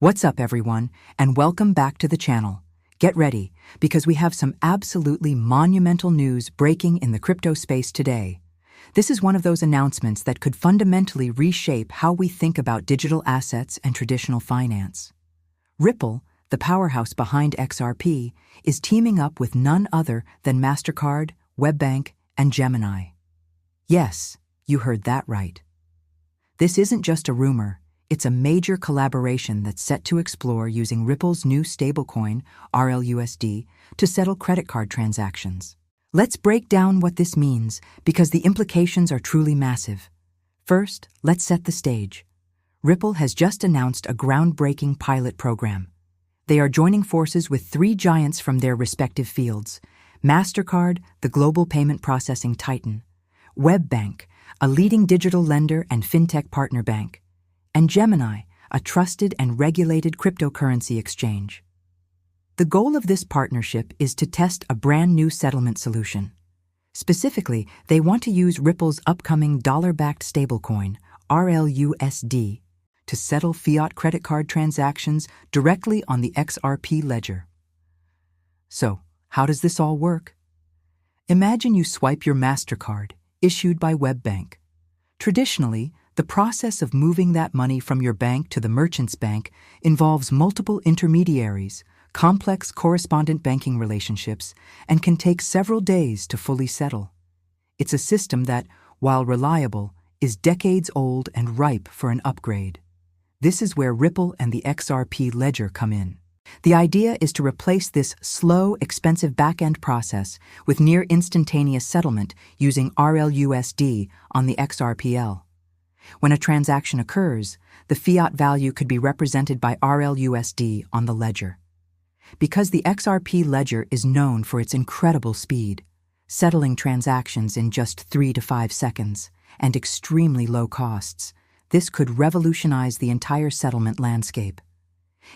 What's up, everyone, and welcome back to the channel. Get ready, because we have some absolutely monumental news breaking in the crypto space today. This is one of those announcements that could fundamentally reshape how we think about digital assets and traditional finance. Ripple, the powerhouse behind XRP, is teaming up with none other than Mastercard, WebBank, and Gemini. Yes, you heard that right. This isn't just a rumor. It's a major collaboration that's set to explore using Ripple's new stablecoin, RLUSD, to settle credit card transactions. Let's break down what this means, because the implications are truly massive. First, let's set the stage. Ripple has just announced a groundbreaking pilot program. They are joining forces with three giants from their respective fields: Mastercard, the global payment processing titan; WebBank, a leading digital lender and fintech partner bank; and Gemini, a trusted and regulated cryptocurrency exchange. The goal of this partnership is to test a brand new settlement solution. Specifically, they want to use Ripple's upcoming dollar-backed stablecoin, RLUSD, to settle fiat credit card transactions directly on the XRP ledger. So, how does this all work? Imagine you swipe your Mastercard, issued by WebBank. Traditionally, the process of moving that money from your bank to the merchant's bank involves multiple intermediaries, complex correspondent banking relationships, and can take several days to fully settle. It's a system that, while reliable, is decades old and ripe for an upgrade. This is where Ripple and the XRP ledger come in. The idea is to replace this slow, expensive back-end process with near-instantaneous settlement using RLUSD on the XRPL. When a transaction occurs, the fiat value could be represented by RLUSD on the ledger. Because the XRP ledger is known for its incredible speed, settling transactions in just 3 to 5 seconds, and extremely low costs, this could revolutionize the entire settlement landscape.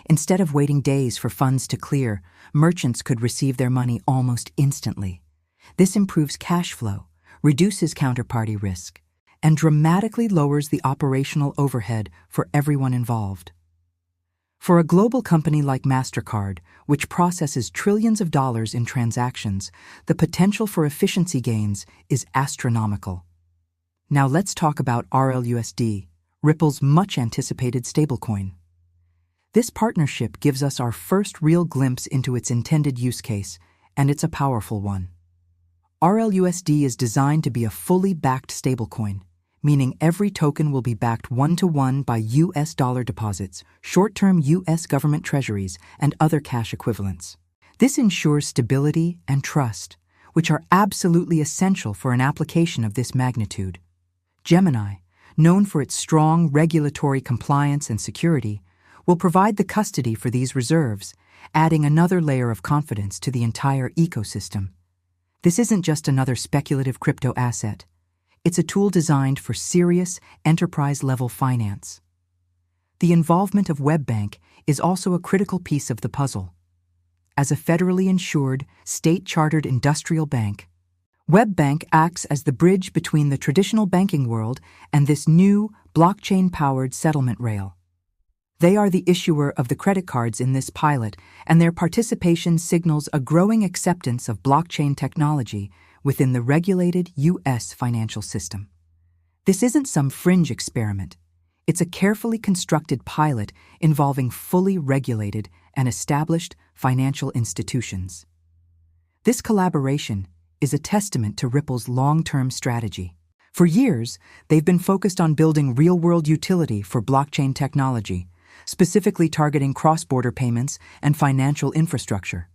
Instead of waiting days for funds to clear, merchants could receive their money almost instantly. This improves cash flow, reduces counterparty risk, and dramatically lowers the operational overhead for everyone involved. For a global company like Mastercard, which processes trillions of dollars in transactions, the potential for efficiency gains is astronomical. Now let's talk about RLUSD, Ripple's much-anticipated stablecoin. This partnership gives us our first real glimpse into its intended use case, and it's a powerful one. RLUSD is designed to be a fully backed stablecoin, meaning every token will be backed one-to-one by US dollar deposits, short-term US government treasuries, and other cash equivalents. This ensures stability and trust, which are absolutely essential for an application of this magnitude. Gemini, known for its strong regulatory compliance and security, will provide the custody for these reserves, adding another layer of confidence to the entire ecosystem. This isn't just another speculative crypto asset. It's a tool designed for serious, enterprise-level finance. The involvement of WebBank is also a critical piece of the puzzle. As a federally insured, state-chartered industrial bank, WebBank acts as the bridge between the traditional banking world and this new, blockchain-powered settlement rail. They are the issuer of the credit cards in this pilot, and their participation signals a growing acceptance of blockchain technology within the regulated U.S. financial system. This isn't some fringe experiment. It's a carefully constructed pilot involving fully regulated and established financial institutions. This collaboration is a testament to Ripple's long-term strategy. For years, they've been focused on building real-world utility for blockchain technology, specifically targeting cross-border payments and financial infrastructure.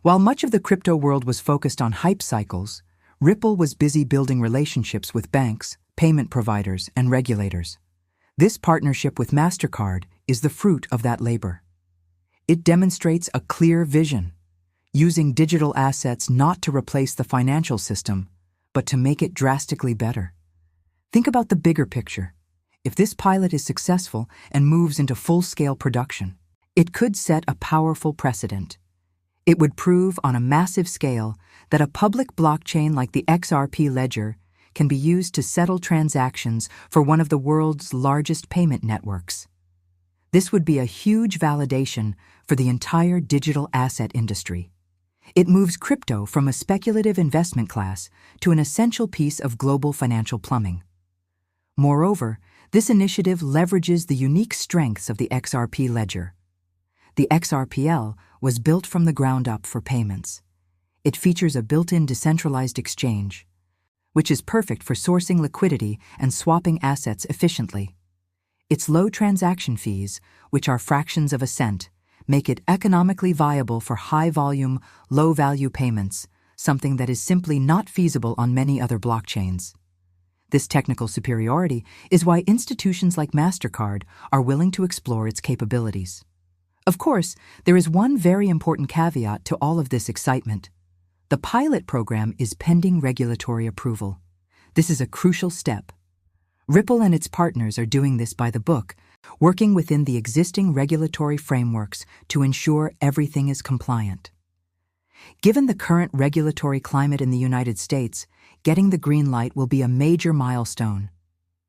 While much of the crypto world was focused on hype cycles, Ripple was busy building relationships with banks, payment providers, and regulators. This partnership with Mastercard is the fruit of that labor. It demonstrates a clear vision, using digital assets not to replace the financial system, but to make it drastically better. Think about the bigger picture. If this pilot is successful and moves into full-scale production, it could set a powerful precedent. It would prove on a massive scale that a public blockchain like the XRP ledger can be used to settle transactions for one of the world's largest payment networks. This would be a huge validation for the entire digital asset industry. It moves crypto from a speculative investment class to an essential piece of global financial plumbing. Moreover, this initiative leverages the unique strengths of the XRP ledger. The XRPL was built from the ground up for payments. It features a built-in decentralized exchange, which is perfect for sourcing liquidity and swapping assets efficiently. Its low transaction fees, which are fractions of a cent, make it economically viable for high-volume, low-value payments, something that is simply not feasible on many other blockchains. This technical superiority is why institutions like Mastercard are willing to explore its capabilities. Of course, there is one very important caveat to all of this excitement. The pilot program is pending regulatory approval. This is a crucial step. Ripple and its partners are doing this by the book, working within the existing regulatory frameworks to ensure everything is compliant. Given the current regulatory climate in the United States, getting the green light will be a major milestone.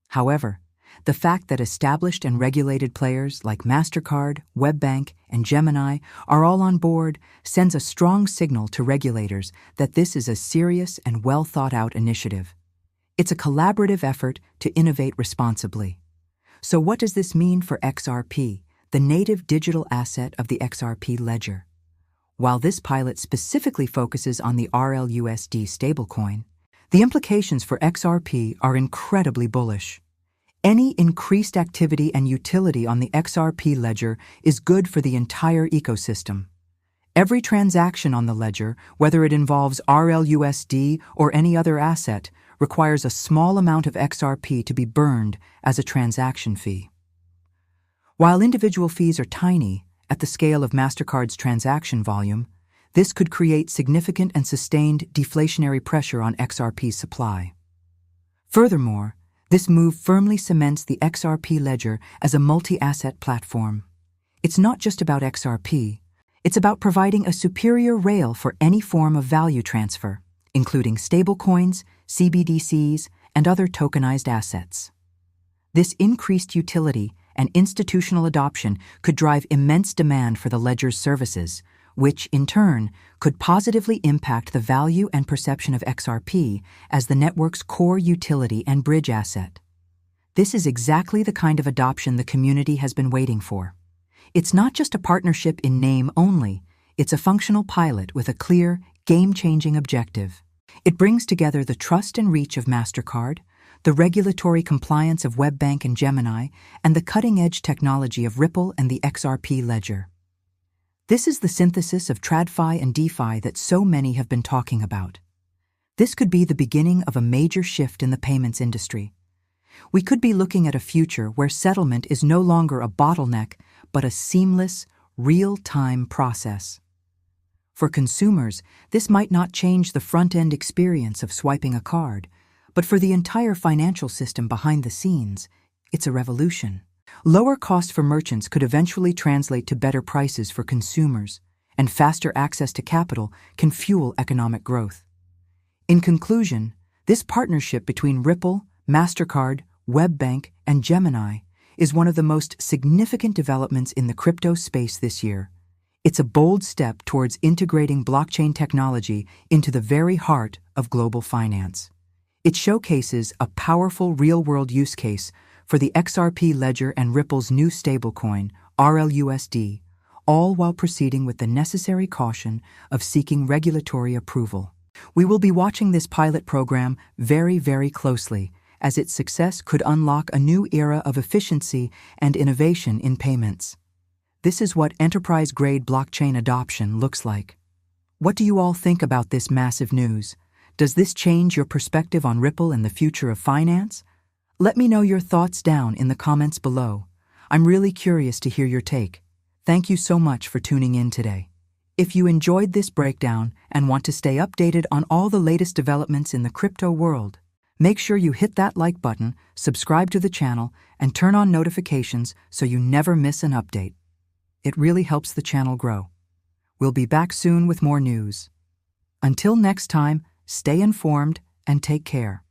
However, the fact that established and regulated players like Mastercard, WebBank, and Gemini are all on board sends a strong signal to regulators that this is a serious and well-thought-out initiative. It's a collaborative effort to innovate responsibly. So what does this mean for XRP, the native digital asset of the XRP ledger? While this pilot specifically focuses on the RLUSD stablecoin, the implications for XRP are incredibly bullish. Any increased activity and utility on the XRP ledger is good for the entire ecosystem. Every transaction on the ledger, whether it involves RLUSD or any other asset, requires a small amount of XRP to be burned as a transaction fee. While individual fees are tiny, at the scale of Mastercard's transaction volume, this could create significant and sustained deflationary pressure on XRP's supply. Furthermore, this move firmly cements the XRP ledger as a multi-asset platform. It's not just about XRP, it's about providing a superior rail for any form of value transfer, including stablecoins, CBDCs, and other tokenized assets. This increased utility and institutional adoption could drive immense demand for the ledger's services, which, in turn, could positively impact the value and perception of XRP as the network's core utility and bridge asset. This is exactly the kind of adoption the community has been waiting for. It's not just a partnership in name only, it's a functional pilot with a clear, game-changing objective. It brings together the trust and reach of Mastercard, the regulatory compliance of WebBank and Gemini, and the cutting-edge technology of Ripple and the XRP ledger. This is the synthesis of TradFi and DeFi that so many have been talking about. This could be the beginning of a major shift in the payments industry. We could be looking at a future where settlement is no longer a bottleneck, but a seamless, real-time process. For consumers, this might not change the front-end experience of swiping a card, but for the entire financial system behind the scenes, it's a revolution. Lower costs for merchants could eventually translate to better prices for consumers, and faster access to capital can fuel economic growth. In conclusion, this partnership between Ripple, Mastercard, WebBank, and Gemini is one of the most significant developments in the crypto space this year. It's a bold step towards integrating blockchain technology into the very heart of global finance. It showcases a powerful real-world use case for the XRP ledger and Ripple's new stablecoin, RLUSD, all while proceeding with the necessary caution of seeking regulatory approval. We will be watching this pilot program very, very closely, as its success could unlock a new era of efficiency and innovation in payments. This is what enterprise-grade blockchain adoption looks like. What do you all think about this massive news? Does this change your perspective on Ripple and the future of finance? Let me know your thoughts down in the comments below. I'm really curious to hear your take. Thank you so much for tuning in today. If you enjoyed this breakdown and want to stay updated on all the latest developments in the crypto world, make sure you hit that like button, subscribe to the channel, and turn on notifications so you never miss an update. It really helps the channel grow. We'll be back soon with more news. Until next time, stay informed and take care.